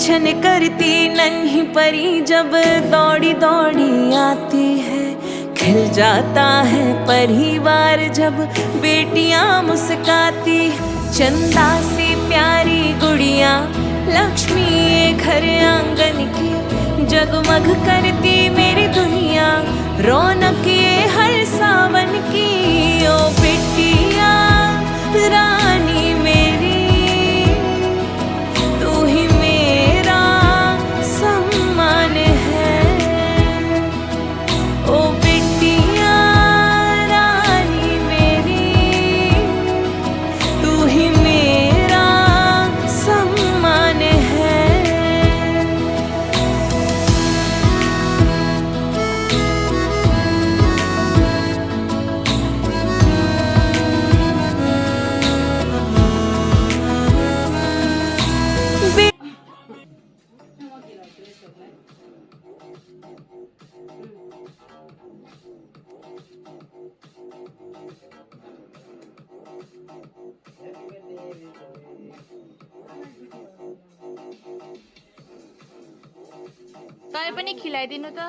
छन करती नन्ही परी जब दौड़ी दौड़ी आती है। खिल जाता है परिवार जब बेटियां मुस्काती। चंदा सी प्यारी गुड़िया लक्ष्मी ये घर आंगन की। जगमग करती मेरी दुनिया रौनक ये हर सावन की। ओ बिटिया रानी मेरी तू ही मेरा सम्मान है। ओ बिटिया रानी मेरी तू ही मेरा सम्मान है। तँलाई पनि खिलाइदिनु त।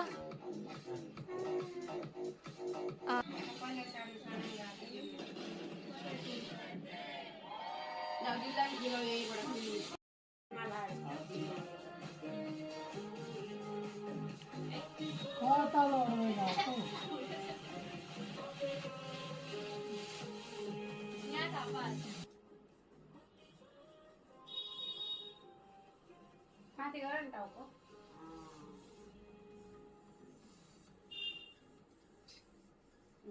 माथि गर नि टाउको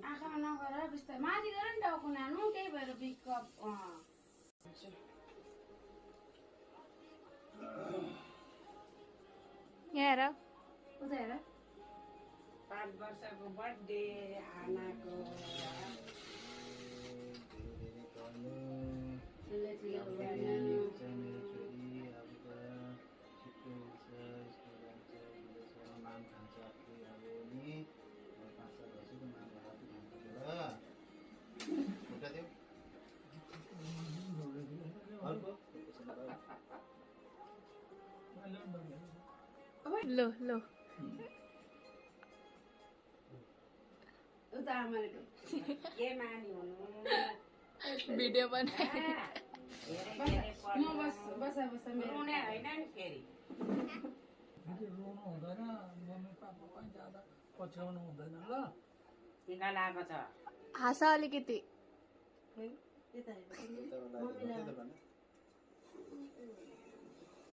आँखामा नगर बिस्तारै माथि गर नि टाउको नानु त्यही भएर बिकअप यहाँ हेर उता हेर 5 वर्षको बर्थडे आनाको लो लो उता आमाले के मानी हुनु भिडियो बनाए म बसा मेरो रुने हैन नि फेरि रुनु हुँदैन मम्मी पापा पनि ज्यादा पछ्याउनु हुँदैन ल। टिका लगाएको छ हाँस अलिकति